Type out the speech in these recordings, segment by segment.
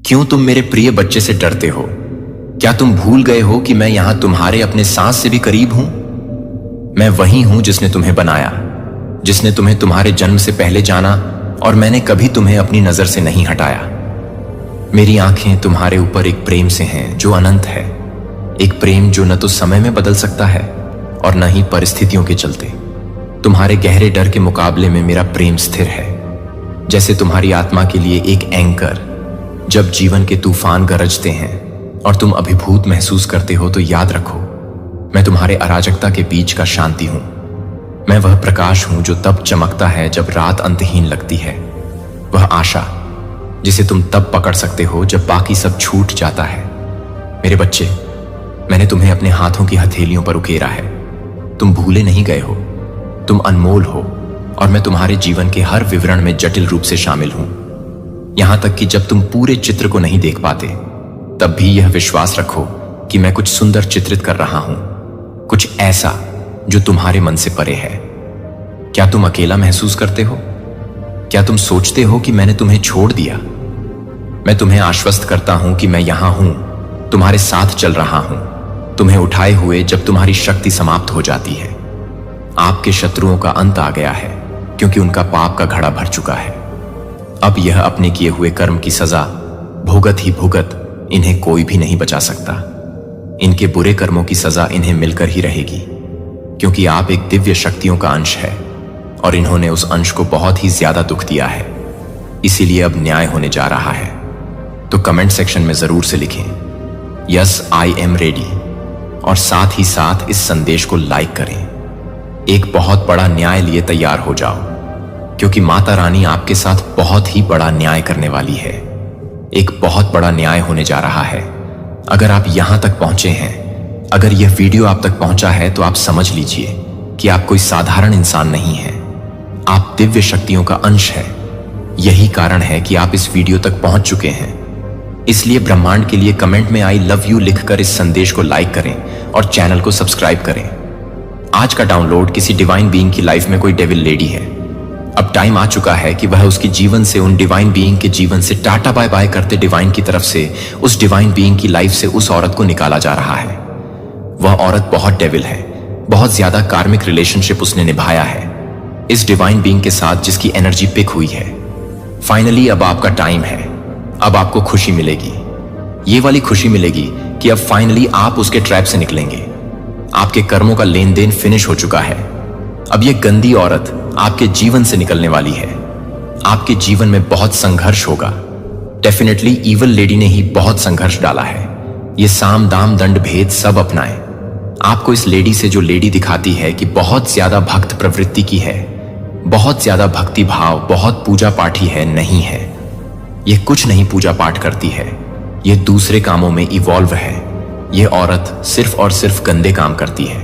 क्यों तुम मेरे प्रिय बच्चे से डरते हो? क्या तुम भूल गए हो कि मैं यहां तुम्हारे अपने सांस से भी करीब हूं? मैं वही हूं जिसने तुम्हें बनाया, जिसने तुम्हें तुम्हारे जन्म से पहले जाना, और मैंने कभी तुम्हें अपनी नजर से नहीं हटाया। मेरी आंखें तुम्हारे ऊपर एक प्रेम से हैं जो अनंत है, एक प्रेम जो न तो समय में बदल सकता है और न ही परिस्थितियों के चलते। तुम्हारे गहरे डर के मुकाबले में मेरा प्रेम स्थिर है, जैसे तुम्हारी आत्मा के लिए एक एंकर। जब जीवन के तूफान गरजते हैं और तुम अभिभूत महसूस करते हो तो याद रखो, मैं तुम्हारे अराजकता के बीच का शांति हूं। मैं वह प्रकाश हूं जो तब चमकता है जब रात अंतहीन लगती है, वह आशा जिसे तुम तब पकड़ सकते हो जब बाकी सब छूट जाता है। मेरे बच्चे, मैंने तुम्हें अपने हाथों की हथेलियों पर उकेरा है। तुम भूले नहीं गए हो, तुम अनमोल हो, और मैं तुम्हारे जीवन के हर विवरण में जटिल रूप से शामिल हूं। यहां तक कि जब तुम पूरे चित्र को नहीं देख पाते, तब भी यह विश्वास रखो कि मैं कुछ सुंदर चित्रित कर रहा हूं, कुछ ऐसा जो तुम्हारे मन से परे है। क्या तुम अकेला महसूस करते हो? क्या तुम सोचते हो कि मैंने तुम्हें छोड़ दिया? मैं तुम्हें आश्वस्त करता हूं कि मैं यहां हूं, तुम्हारे साथ चल रहा हूं, तुम्हें उठाए हुए जब तुम्हारी शक्ति समाप्त हो जाती है। आपके शत्रुओं का अंत आ गया है, क्योंकि उनका पाप का घड़ा भर चुका है। अब यह अपने किए हुए कर्म की सजा भुगत ही भुगत, इन्हें कोई भी नहीं बचा सकता। इनके बुरे कर्मों की सजा इन्हें मिलकर ही रहेगी, क्योंकि आप एक दिव्य शक्तियों का अंश है और इन्होंने उस अंश को बहुत ही ज्यादा दुख दिया है। इसीलिए अब न्याय होने जा रहा है। तो कमेंट सेक्शन में जरूर से लिखें, यस आई एम रेडी, और साथ ही साथ इस संदेश को लाइक करें। एक बहुत बड़ा न्याय लिए तैयार हो जाओ, क्योंकि माता रानी आपके साथ बहुत ही बड़ा न्याय करने वाली है। एक बहुत बड़ा न्याय होने जा रहा है। अगर आप यहां तक पहुंचे हैं, अगर यह वीडियो आप तक पहुंचा है, तो आप समझ लीजिए कि आप कोई साधारण इंसान नहीं हैं। आप दिव्य शक्तियों का अंश हैं। यही कारण है कि आप इस वीडियो तक पहुंच चुके हैं। इसलिए ब्रह्मांड के लिए कमेंट में आई लव यू लिखकर इस संदेश को लाइक करें और चैनल को सब्सक्राइब करें। आज का डाउनलोड किसी डिवाइन बीइंग की लाइफ में कोई डेविल लेडी है। अब टाइम आ चुका है कि वह उसके जीवन से, उन डिवाइन बीइंग के जीवन से टाटा बाय बाय करते डिवाइन की तरफ से उस डिवाइन बीइंग की लाइफ से उस औरत को निकाला जा रहा है। वह औरत बहुत डेविल है, बहुत ज्यादा कार्मिक रिलेशनशिप उसने निभाया है इस डिवाइन बीइंग के साथ जिसकी एनर्जी पिक हुई है। फाइनली अब आपका टाइम है। अब आपको खुशी मिलेगी, ये वाली खुशी मिलेगी कि अब फाइनली आप उसके ट्रैप से निकलेंगे। आपके कर्मों का लेन देन फिनिश हो चुका है। अब ये गंदी औरत आपके जीवन से निकलने वाली है। आपके जीवन में बहुत संघर्ष होगा। डेफिनेटली ईवल लेडी ने ही बहुत संघर्ष डाला है। ये साम दाम दंड भेद सब अपनाए। आपको इस लेडी से, जो लेडी दिखाती है कि बहुत ज्यादा भक्त प्रवृत्ति की है, बहुत ज्यादा भक्ति भाव, बहुत पूजा पाठी है, नहीं है। ये कुछ नहीं पूजा पाठ करती है, ये दूसरे कामों में इवॉल्व है। ये औरत सिर्फ और सिर्फ गंदे काम करती है।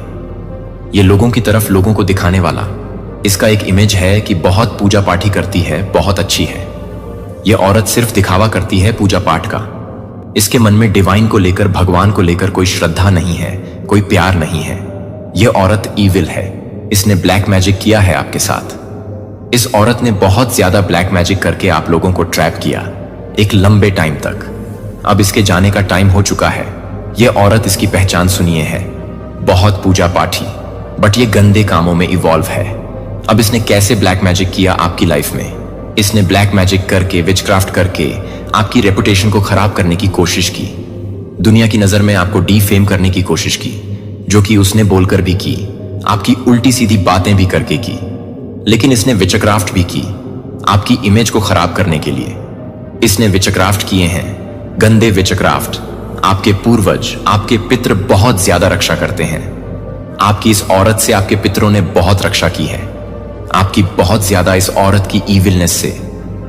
ये लोगों की तरफ लोगों को दिखाने वाला, इसका एक इमेज है कि बहुत पूजा पाठी करती है, बहुत अच्छी है। ये औरत सिर्फ दिखावा करती है पूजा पाठ का। इसके मन में डिवाइन को लेकर, भगवान को लेकर कोई श्रद्धा नहीं है, कोई प्यार नहीं है। ये औरत ईविल है। इसने ब्लैक मैजिक किया है आपके साथ। इस औरत ने बहुत ज्यादा ब्लैक मैजिक करके आप लोगों को ट्रैप किया एक लंबे टाइम तक। अब इसके जाने का टाइम हो चुका है। ये औरत, इसकी पहचान सुनिए, है बहुत पूजा पाठी, बट ये गंदे कामों में इवॉल्व है। अब इसने कैसे ब्लैक मैजिक किया आपकी लाइफ में? इसने ब्लैक मैजिक करके, विचक्राफ्ट करके आपकी रेपुटेशन को खराब करने की कोशिश की। दुनिया की नजर में आपको डीफेम करने की कोशिश की, जो कि उसने बोलकर भी की, आपकी उल्टी सीधी बातें भी करके की। लेकिन इसने विचक्राफ्ट भी की आपकी इमेज को खराब करने के लिए। इसने विचक्राफ्ट किए हैं, गंदे विचक्राफ्ट। आपके पूर्वज, आपके पितृ बहुत ज्यादा रक्षा करते हैं। आपकी इस औरत से आपके पितरों ने बहुत रक्षा की है। आपकी बहुत ज्यादा इस औरत की ईविलनेस से,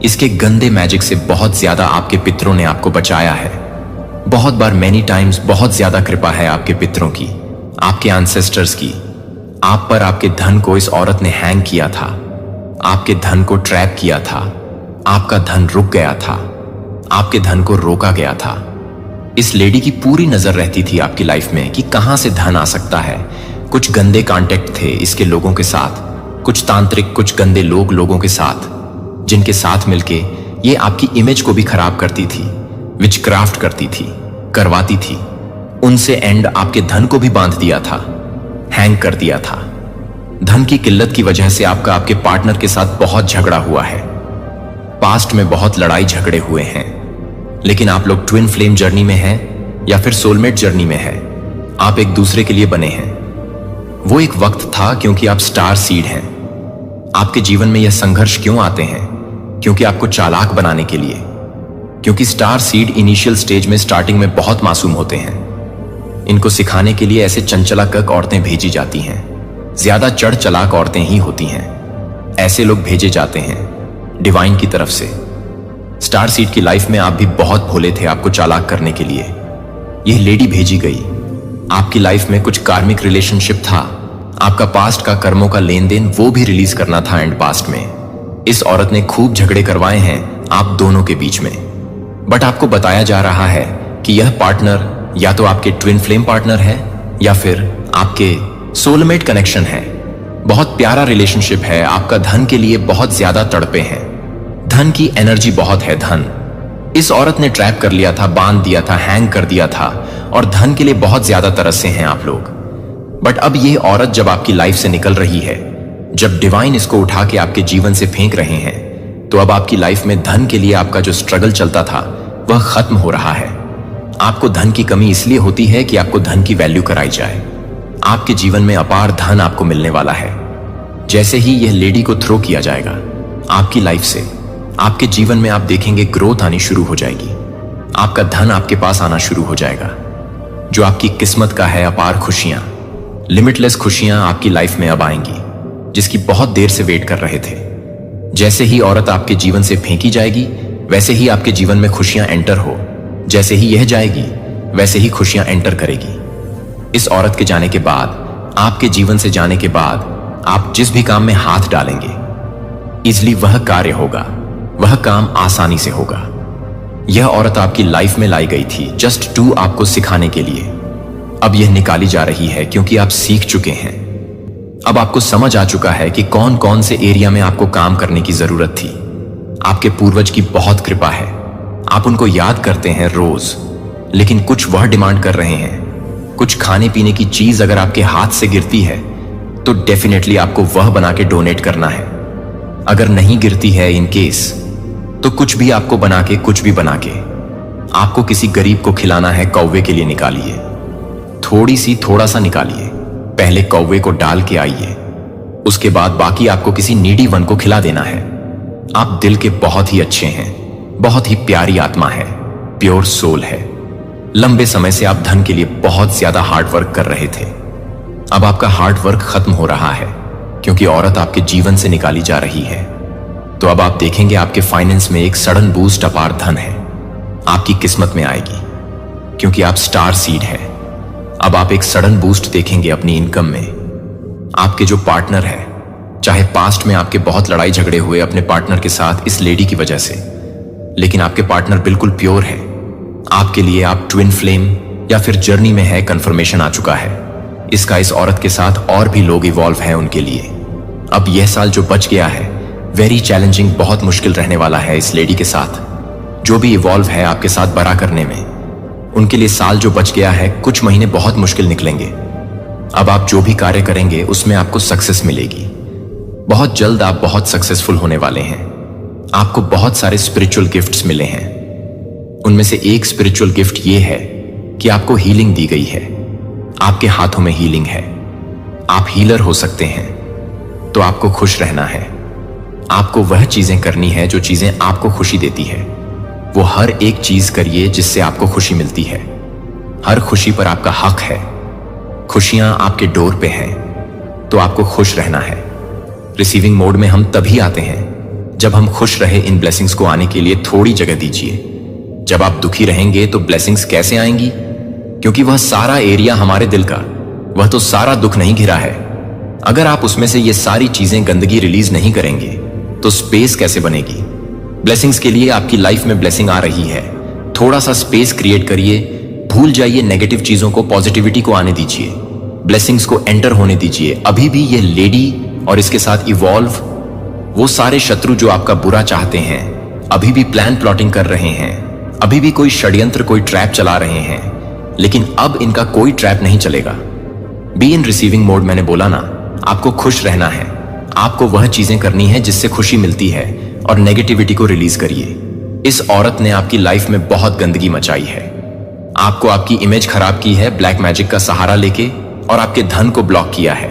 इसके गंदे मैजिक से बहुत ज्यादा आपके पितरों ने आपको बचाया है। बहुत बार, मैनी टाइम्स, बहुत ज्यादा कृपा है आपके पितरों की, आपके एंसेस्टर्स की। आप पर, आपके धन को इस औरत ने हैंग किया था, आपके धन को ट्रैप किया था। आपका धन रुक गया था, आपके धन को रोका गया था। इस लेडी की पूरी नजर रहती थी आपकी लाइफ में कि कहां से धन आ सकता है। कुछ गंदे कॉन्टेक्ट थे इसके लोगों के साथ, कुछ तांत्रिक, कुछ गंदे लोगों के साथ, जिनके साथ मिलके ये आपकी इमेज को भी खराब करती थी। विचक्राफ्ट करती थी, करवाती थी। उनसे एंड आपके धन को भी बांध दिया था, हैंग कर दिया था। धन की किल्लत की वजह से आपका आपके पार्टनर के साथ बहुत झगड़ा हुआ है। पास्ट में बहुत लड़ाई झगड़े हुए हैं, लेकिन आप लोग ट्विन फ्लेम जर्नी में हैं या फिर सोलमेट जर्नी में हैं। आप एक दूसरे के लिए बने हैं। वो एक वक्त था क्योंकि आप स्टार सीड हैं। आपके जीवन में यह संघर्ष क्यों आते हैं? क्योंकि आपको चालाक बनाने के लिए। क्योंकि स्टार सीड इनिशियल स्टेज में स्टार्टिंग में बहुत मासूम होते हैं। इनको सिखाने के लिए ऐसे चंचलाकक औरतें भेजी जाती हैं। ज्यादा चढ़ चलाक औरतें ही होती हैं। ऐसे लोग भेजे जाते हैं डिवाइन की तरफ से। स्टार सीड की लाइफ में आप भी बहुत भोले थे आपको चालाक करने के लिए। यह लेडी भेजी गई। आपकी लाइफ में कुछ कार्मिक रिलेशनशिप था। आपका पास्ट का कर्मों का लेन देन वो भी रिलीज करना था एंड पास्ट में। इस औरत ने खूब झगड़े करवाए हैं आप दोनों के बीच में। बट आपको बताया जा रहा है कि यह पार्टनर या तो आपके ट्विन फ्लेम पार्टनर है या फिर आपके सोलमेट कनेक्शन है। बहुत प्यारा रिलेशनशिप है। आपका धन के लिए बहुत ज्यादा तड़पे हैं। धन की एनर्जी बहुत है। धन इस औरत ने ट्रैप कर लिया था, बांध दिया था, हैंग कर दिया था और धन के लिए बहुत ज्यादा तरसे हैं आप लोग। बट अब यह औरत जब आपकी लाइफ से निकल रही है, जब डिवाइन इसको उठा के आपके जीवन से फेंक रहे हैं, तो अब आपकी लाइफ में धन के लिए आपका जो स्ट्रगल चलता था वह खत्म हो रहा है। आपको धन की कमी इसलिए होती है कि आपको धन की वैल्यू कराई जाए। आपके जीवन में अपार धन आपको मिलने वाला है। जैसे ही यह लेडी को थ्रो किया जाएगा आपकी लाइफ से, आपके जीवन में आप देखेंगे ग्रोथ आनी शुरू हो जाएगी। आपका धन आपके पास आना शुरू हो जाएगा। जो आपकी किस्मत का है अपार खुशियां, लिमिटलेस खुशियां आपकी लाइफ में अब आएंगी, जिसकी बहुत देर से वेट कर रहे थे। जैसे ही औरत आपके जीवन से फेंकी जाएगी वैसे ही आपके जीवन में खुशियां एंटर हो। जैसे ही यह जाएगी वैसे ही खुशियां एंटर करेगी। इस औरत के जाने के बाद, आपके जीवन से जाने के बाद, आप जिस भी काम में हाथ डालेंगे इजली वह कार्य होगा, वह काम आसानी से होगा। यह औरत आपकी लाइफ में लाई गई थी जस्ट टू आपको सिखाने के लिए। अब यह निकाली जा रही है क्योंकि आप सीख चुके हैं। अब आपको समझ आ चुका है कि कौन कौन से एरिया में आपको काम करने की जरूरत थी। आपके पूर्वज की बहुत कृपा है। आप उनको याद करते हैं रोज, लेकिन कुछ वह डिमांड कर रहे हैं। कुछ खाने पीने की चीज अगर आपके हाथ से गिरती है तो डेफिनेटली आपको वह बना के डोनेट करना है। अगर नहीं गिरती है इन केस, तो कुछ भी आपको बना के, कुछ भी बना के आपको किसी गरीब को खिलाना है। कौवे के लिए निकालिए, थोड़ा सा निकालिए। पहले कौवे को डाल के आइए, उसके बाद बाकी आपको किसी नीडी वन को खिला देना है। आप दिल के बहुत ही अच्छे हैं, बहुत ही प्यारी आत्मा है, प्योर सोल है। लंबे समय से आप धन के लिए बहुत ज्यादा हार्ड वर्क कर रहे थे। अब आपका हार्ड वर्क खत्म हो रहा है क्योंकि औरत आपके जीवन से निकाली जा रही है। तो अब आप देखेंगे आपके फाइनेंस में एक सडन बूस्ट अपार धन है आपकी किस्मत में आएगी क्योंकि आप स्टार सीड हैं। अब आप एक सडन बूस्ट देखेंगे अपनी इनकम में। आपके जो पार्टनर है, चाहे पास्ट में आपके बहुत लड़ाई झगड़े हुए अपने पार्टनर के साथ इस लेडी की वजह से, लेकिन आपके पार्टनर बिल्कुल प्योर है आपके लिए। आप ट्विन फ्लेम या फिर जर्नी में है, कंफर्मेशन आ चुका है इसका। इस औरत के साथ और भी लोग इवॉल्व हैं उनके लिए। अब यह साल जो बच गया है वेरी चैलेंजिंग, बहुत मुश्किल रहने वाला है इस लेडी के साथ। जो भी इवॉल्व है आपके साथ बड़ा करने में, उनके लिए साल जो बच गया है, कुछ महीने बहुत मुश्किल निकलेंगे। अब आप जो भी कार्य करेंगे उसमें आपको सक्सेस मिलेगी। बहुत जल्द आप बहुत सक्सेसफुल होने वाले हैं। आपको बहुत सारे स्पिरिचुअल गिफ्ट्स मिले हैं। उनमें से एक स्पिरिचुअल गिफ्ट ये है कि आपको हीलिंग दी गई है। आपके हाथों में हीलिंग है। आप हीलर हो सकते हैं। तो आपको खुश रहना है। आपको वह चीजें करनी है जो चीजें आपको खुशी देती है। वो हर एक चीज करिए जिससे आपको खुशी मिलती है। हर खुशी पर आपका हक है। खुशियां आपके डोर पे हैं, तो आपको खुश रहना है। रिसीविंग मोड में हम तभी आते हैं जब हम खुश रहे। इन ब्लेसिंग्स को आने के लिए थोड़ी जगह दीजिए। जब आप दुखी रहेंगे तो ब्लेसिंग्स कैसे आएंगी? क्योंकि वह सारा एरिया हमारे दिल का, वह तो सारा दुख नहीं घिरा है। अगर आप उसमें से ये सारी चीजें, गंदगी रिलीज नहीं करेंगे तो स्पेस कैसे बनेगी? ब्लेसिंग्स के लिए आपकी लाइफ में ब्लेसिंग आ रही है। थोड़ा सा स्पेस क्रिएट करिए। भूल जाइए नेगेटिव चीजों को, पॉजिटिविटी को आने दीजिए। ब्लेसिंग्स को एंटर होने दीजिए। अभी भी ये लेडी और इसके साथ इवॉल्व वो सारे शत्रु जो आपका बुरा चाहते हैं, अभी भी प्लान प्लॉटिंग कर रहे हैं अभी भी कोई षड्यंत्र, कोई ट्रैप चला रहे हैं, लेकिन अब इनका कोई ट्रैप नहीं चलेगा। बी इन रिसीविंग मोड, मैंने बोला ना, आपको खुश रहना है, आपको वह चीजें करनी है जिससे खुशी मिलती है, और नेगेटिविटी को रिलीज करिए। इस औरत ने आपकी लाइफ में बहुत गंदगी मचाई है, आपको आपकी इमेज खराब की है ब्लैक मैजिक का सहारा लेके, और आपके धन को ब्लॉक किया है।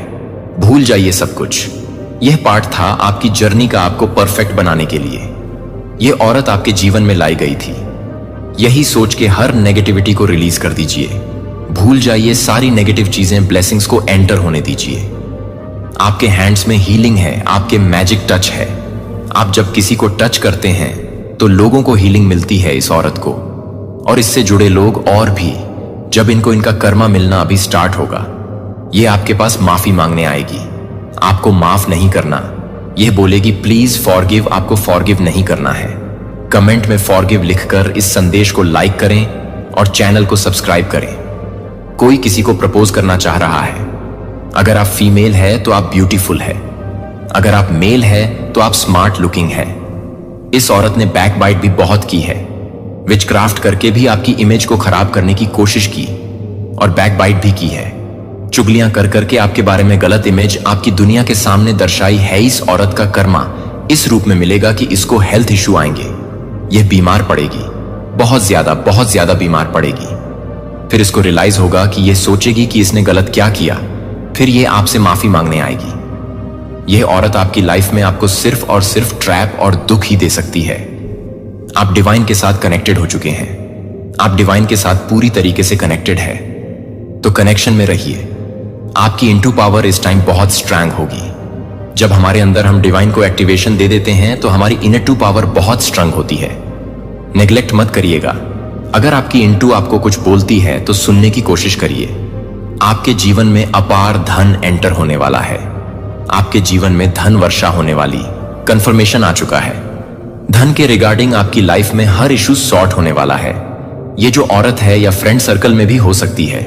भूल जाइए सब कुछ। यह पार्ट था आपकी जर्नी का, आपको परफेक्ट बनाने के लिए। यह औरत आपके जीवन में लाई गई थी। यही सोच के हर नेगेटिविटी को रिलीज कर दीजिए। भूल जाइए सारी नेगेटिव चीजें, ब्लेसिंग्स को एंटर होने दीजिए। आपके हैंड्स में हीलिंग है, आपके मैजिक टच है। आप जब किसी को टच करते हैं तो लोगों को हीलिंग मिलती है, इस औरत को और इससे जुड़े लोग और भी। जब इनको इनका कर्मा मिलना अभी स्टार्ट होगा, ये आपके पास माफी मांगने आएगी। आपको माफ नहीं करना, यह बोलेगी प्लीज फॉरगिव, आपको फॉरगिव नहीं करना है। कमेंट में फॉरगिव लिखकर इस संदेश को लाइक करें और चैनल को सब्सक्राइब करें। कोई किसी को प्रपोज करना चाह रहा है। अगर आप फीमेल है तो आप ब्यूटीफुल है, अगर आप मेल है तो आप स्मार्ट लुकिंग है। इस औरत ने बैकबाइट भी बहुत की है, विचक्राफ्ट करके भी आपकी इमेज को खराब करने की कोशिश की और बैकबाइट भी की है। चुगलियां कर करके आपके बारे में गलत इमेज आपकी दुनिया के सामने दर्शाई है। इस औरत का कर्मा इस रूप में मिलेगा कि इसको हेल्थ इश्यू आएंगे। यह बीमार पड़ेगी, बहुत ज्यादा बीमार पड़ेगी। फिर इसको रियलाइज होगा कि यह सोचेगी कि इसने गलत क्या किया, फिर यह आपसे माफी मांगने आएगी। यह औरत आपकी लाइफ में आपको सिर्फ और सिर्फ ट्रैप और दुख ही दे सकती है। आप डिवाइन के साथ कनेक्टेड हो चुके हैं, आप डिवाइन के साथ पूरी तरीके से कनेक्टेड है, तो कनेक्शन में रहिए। आपकी इनटू पावर इस टाइम बहुत स्ट्रांग होगी। जब हमारे अंदर हम डिवाइन को एक्टिवेशन दे देते हैं तो हमारी इनर टू पावर बहुत स्ट्रांग होती है। नेग्लेक्ट मत करिएगा। अगर आपकी इनटू आपको कुछ बोलती है तो सुनने की कोशिश करिए। आपके जीवन में अपार धन एंटर होने वाला है, आपके जीवन में धन वर्षा होने वाली कंफर्मेशन आ चुका है। धन के रिगार्डिंग आपकी लाइफ में हर इशू सॉर्ट होने वाला है। ये जो औरत है या फ्रेंड सर्कल में भी हो सकती है,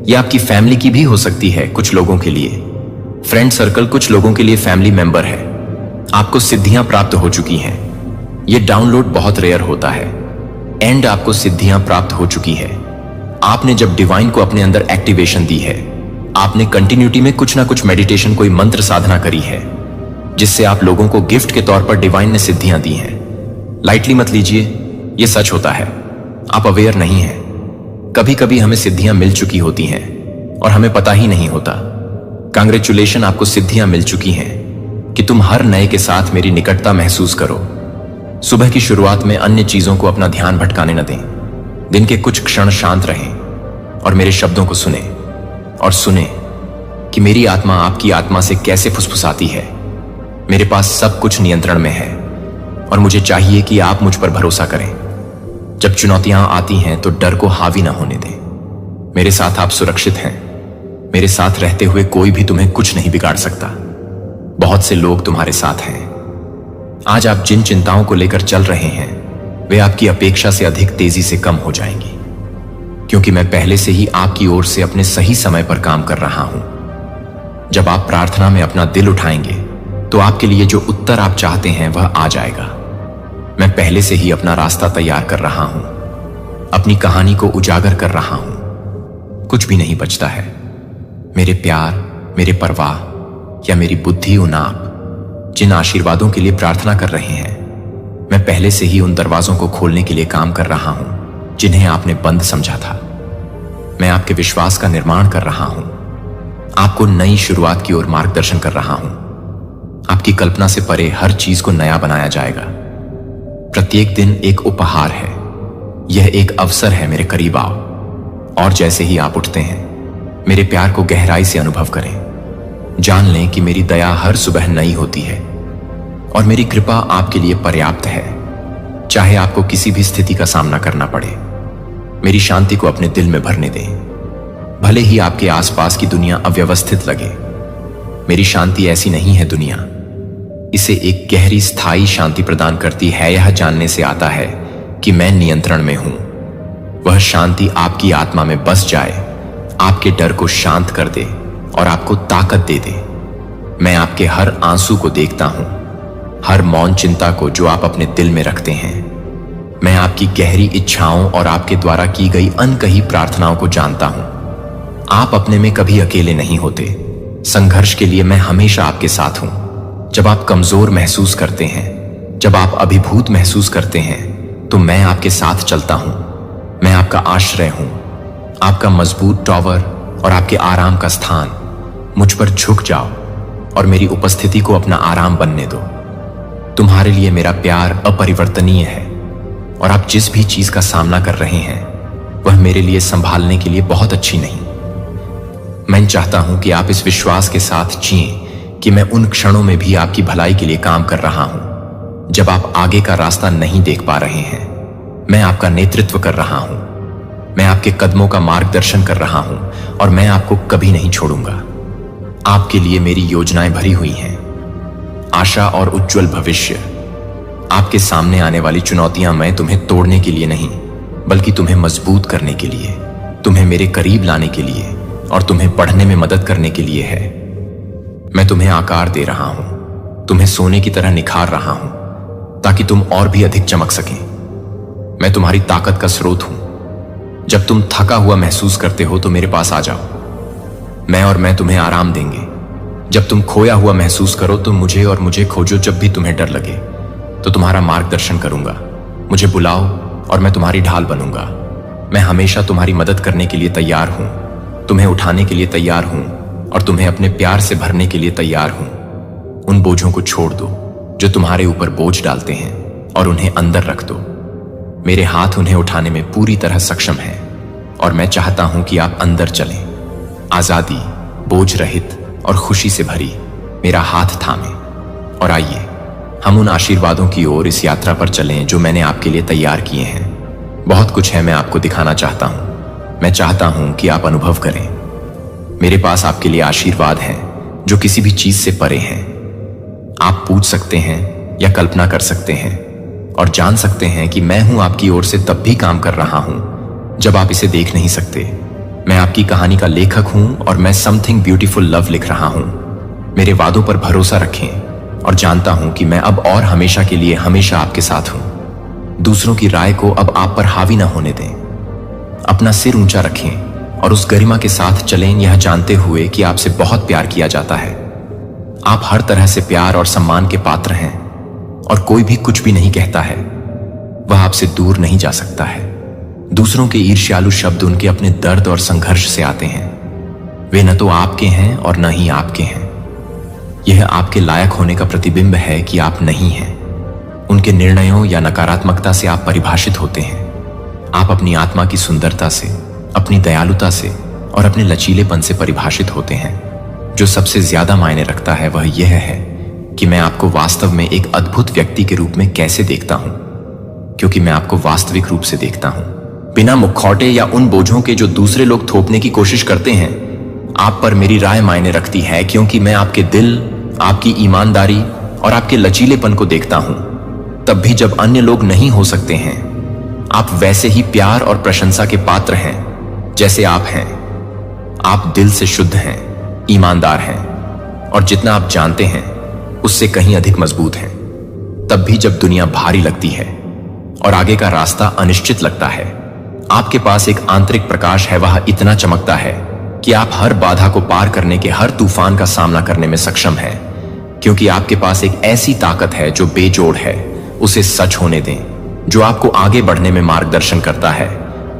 या आपकी फैमिली की भी हो सकती है। कुछ लोगों के लिए फ्रेंड सर्कल, कुछ लोगों के लिए फैमिली मेंबर है। आपको सिद्धियां प्राप्त हो चुकी हैं। यह डाउनलोड बहुत रेयर होता है। एंड आपको सिद्धियां प्राप्त हो चुकी है। आपने जब डिवाइन को अपने अंदर एक्टिवेशन दी है, आपने कंटिन्यूटी में कुछ ना कुछ मेडिटेशन, कोई मंत्र साधना करी है, जिससे आप लोगों को गिफ्ट के तौर पर डिवाइन ने सिद्धियां दी हैं। लाइटली मत लीजिए, यह सच होता है। आप अवेयर नहीं हैं। कभी कभी हमें सिद्धियां मिल चुकी होती हैं और हमें पता ही नहीं होता। कांग्रेचुलेशन, आपको सिद्धियां मिल चुकी हैं कि तुम हर नए के साथ मेरी निकटता महसूस करो। सुबह की शुरुआत में अन्य चीजों को अपना ध्यान भटकाने न दें। दिन के कुछ क्षण शांत रहें और मेरे शब्दों को सुने और सुने कि मेरी आत्मा आपकी आत्मा से कैसे फुसफुसाती है। मेरे पास सब कुछ नियंत्रण में है और मुझे चाहिए कि आप मुझ पर भरोसा करें। जब चुनौतियां आती हैं तो डर को हावी ना होने दें। मेरे साथ आप सुरक्षित हैं। मेरे साथ रहते हुए कोई भी तुम्हें कुछ नहीं बिगाड़ सकता। बहुत से लोग तुम्हारे साथ हैं। आज आप जिन चिंताओं को लेकर चल रहे हैं, वे आपकी अपेक्षा से अधिक तेजी से कम हो जाएंगी, क्योंकि मैं पहले से ही आपकी ओर से अपने सही समय पर काम कर रहा हूं। जब आप प्रार्थना में अपना दिल उठाएंगे तो आपके लिए जो उत्तर आप चाहते हैं वह आ जाएगा। मैं पहले से ही अपना रास्ता तैयार कर रहा हूं, अपनी कहानी को उजागर कर रहा हूं। कुछ भी नहीं बचता है। मेरे प्यार, मेरे परवाह या मेरी बुद्धि उन आप जिन आशीर्वादों के लिए प्रार्थना कर रहे हैं, मैं पहले से ही उन दरवाजों को खोलने के लिए काम कर रहा हूं जिन्हें आपने बंद समझा था। मैं आपके विश्वास का निर्माण कर रहा हूं, आपको नई शुरुआत की ओर मार्गदर्शन कर रहा हूं। आपकी कल्पना से परे हर चीज को नया बनाया जाएगा। प्रत्येक दिन एक उपहार है। यह एक अवसर है, मेरे करीब आओ। और जैसे ही आप उठते हैं, मेरे प्यार को गहराई से अनुभव करें। जान लें कि मेरी दया हर सुबह नई होती है और मेरी कृपा आपके लिए पर्याप्त है। चाहे आपको किसी भी स्थिति का सामना करना पड़े, मेरी शांति को अपने दिल में भरने दें। भले ही आपके आसपास की दुनिया अव्यवस्थित लगे, मेरी शांति ऐसी नहीं है। दुनिया इसे एक गहरी स्थायी शांति प्रदान करती है। यह जानने से आता है कि मैं नियंत्रण में हूं। वह शांति आपकी आत्मा में बस जाए, आपके डर को शांत कर दे और आपको ताकत दे दे। मैं आपके हर आंसू को देखता हूं, हर मौन चिंता को जो आप अपने दिल में रखते हैं। मैं आपकी गहरी इच्छाओं और आपके द्वारा की गई अनकही प्रार्थनाओं को जानता हूं। आप अपने में कभी अकेले नहीं होते। संघर्ष के लिए मैं हमेशा आपके साथ हूं। जब आप कमजोर महसूस करते हैं, जब आप अभिभूत महसूस करते हैं, तो मैं आपके साथ चलता हूं। मैं आपका आश्रय हूं, आपका मजबूत टॉवर और आपके आराम का स्थान। मुझ पर झुक जाओ और मेरी उपस्थिति को अपना आराम बनने दो। तुम्हारे लिए मेरा प्यार अपरिवर्तनीय है और आप जिस भी चीज का सामना कर रहे हैं वह मेरे लिए संभालने के लिए बहुत अच्छी नहीं। मैं चाहता हूं कि आप इस विश्वास के साथ जिएं कि मैं उन क्षणों में भी आपकी भलाई के लिए काम कर रहा हूं जब आप आगे का रास्ता नहीं देख पा रहे हैं। मैं आपका नेतृत्व कर रहा हूं, मैं आपके कदमों का मार्गदर्शन कर रहा हूं और मैं आपको कभी नहीं छोड़ूंगा। आपके लिए मेरी योजनाएं भरी हुई हैं, आशा और उज्जवल भविष्य। आपके सामने आने वाली चुनौतियां मैं तुम्हें तोड़ने के लिए नहीं बल्कि तुम्हें मजबूत करने के लिए, तुम्हें मेरे करीब लाने के लिए और तुम्हें बढ़ने में मदद करने के लिए है। मैं तुम्हें आकार दे रहा हूं, तुम्हें सोने की तरह निखार रहा हूं ताकि तुम और भी अधिक चमक सकें। मैं तुम्हारी ताकत का स्रोत हूं। जब तुम थका हुआ महसूस करते हो तो मेरे पास आ जाओ। मैं तुम्हें आराम देंगे। जब तुम खोया हुआ महसूस करो तो मुझे खोजो। जब भी तुम्हें डर लगे तो तुम्हारा मार्गदर्शन करूंगा। मुझे बुलाओ और मैं तुम्हारी ढाल बनूंगा। मैं हमेशा तुम्हारी मदद करने के लिए तैयार हूं, तुम्हें उठाने के लिए तैयार हूं और तुम्हें अपने प्यार से भरने के लिए तैयार हूं। उन बोझों को छोड़ दो जो तुम्हारे ऊपर बोझ डालते हैं और उन्हें अंदर रख दो। मेरे हाथ उन्हें उठाने में पूरी तरह सक्षम हैं और मैं चाहता हूं कि आप अंदर चलें, आजादी, बोझ रहित और खुशी से भरी मेरा हाथ थामे। और आइए हम उन आशीर्वादों की ओर इस यात्रा पर चलें जो मैंने आपके लिए तैयार किए हैं। बहुत कुछ है मैं आपको दिखाना चाहता हूं। मैं चाहता हूं कि आप अनुभव करें। मेरे पास आपके लिए आशीर्वाद हैं जो किसी भी चीज से परे हैं। आप पूछ सकते हैं या कल्पना कर सकते हैं और जान सकते हैं कि मैं हूं आपकी ओर से तब भी काम कर रहा हूं जब आप इसे देख नहीं सकते। मैं आपकी कहानी का लेखक हूं और मैं समथिंग ब्यूटीफुल लव लिख रहा हूं। मेरे वादों पर भरोसा रखें और जानता हूं कि मैं अब और हमेशा के लिए हमेशा आपके साथ हूं। दूसरों की राय को अब आप पर हावी ना होने दें। अपना सिर ऊंचा रखें और उस गरिमा के साथ चलें, यह जानते हुए कि आपसे बहुत प्यार किया जाता है। आप हर तरह से प्यार और सम्मान के पात्र हैं और कोई भी कुछ भी नहीं कहता है वह आपसे दूर नहीं जा सकता है। दूसरों के ईर्ष्यालु शब्द उनके अपने दर्द और संघर्ष से आते हैं। वे न तो आपके हैं और न ही आपके हैं। यह आपके लायक होने का प्रतिबिंब है कि आप नहीं हैं। उनके निर्णयों या नकारात्मकता से आप परिभाषित होते हैं। आप अपनी आत्मा की सुंदरता से, अपनी दयालुता से और अपने लचीलेपन से परिभाषित होते हैं। जो सबसे ज्यादा मायने रखता है वह यह है कि मैं आपको वास्तव में एक अद्भुत व्यक्ति के रूप में कैसे देखता हूं, क्योंकि मैं आपको वास्तविक रूप से देखता हूं, बिना मुखौटे या उन बोझों के जो दूसरे लोग थोपने की कोशिश करते हैं। आप पर मेरी राय मायने रखती है क्योंकि मैं आपके दिल, आपकी ईमानदारी और आपके लचीलेपन को देखता हूं। तब भी जब अन्य लोग नहीं हो सकते हैं, आप वैसे ही प्यार और प्रशंसा के पात्र हैं जैसे आप हैं। आप दिल से शुद्ध हैं, ईमानदार हैं और जितना आप जानते हैं उससे कहीं अधिक मजबूत हैं। तब भी जब दुनिया भारी लगती है और आगे का रास्ता अनिश्चित लगता है, आपके पास एक आंतरिक प्रकाश है। वह इतना चमकता है कि आप हर बाधा को पार करने के, हर तूफान का सामना करने में सक्षम हैं, क्योंकि आपके पास एक ऐसी ताकत है जो बेजोड़ है। उसे सच होने दें जो आपको आगे बढ़ने में मार्गदर्शन करता है।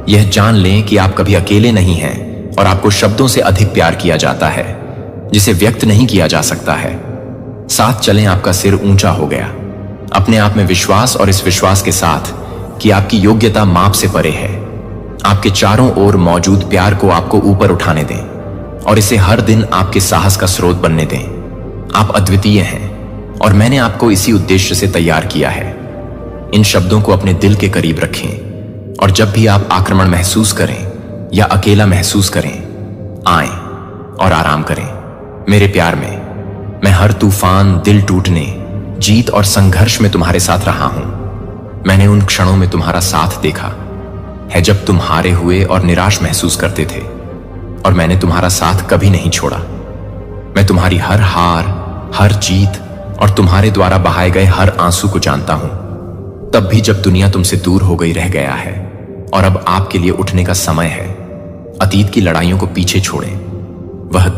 यह जान लें कि आप कभी अकेले नहीं हैं और आपको शब्दों से अधिक प्यार किया जाता है जिसे व्यक्त नहीं किया जा सकता है। साथ चलें, आपका सिर ऊंचा हो गया, अपने आप में विश्वास और इस विश्वास के साथ कि आपकी योग्यता माप से परे है। आपके चारों ओर मौजूद प्यार को आपको ऊपर उठाने दें और इसे हर दिन आपके साहस का स्रोत बनने दें। आप अद्वितीय हैं और मैंने आपको इसी उद्देश्य से तैयार किया है। इन शब्दों को अपने दिल के करीब रखें और जब भी आप आक्रमण महसूस करें या अकेला महसूस करें, आएं और आराम करें मेरे प्यार में। मैं हर तूफान, दिल टूटने, जीत और संघर्ष में तुम्हारे साथ रहा हूं। मैंने उन क्षणों में तुम्हारा साथ देखा है जब तुम हारे हुए और निराश महसूस करते थे, और मैंने तुम्हारा साथ कभी नहीं छोड़ा। मैं तुम्हारी हर हार, हर जीत और तुम्हारे द्वारा बहाए गए हर आंसू को जानता हूं। तब भी जब दुनिया तुमसे दूर हो गई रह गया है और अब आपके लिए उठने का समय है। अतीत की लड़ाइयों को पीछे छोड़ें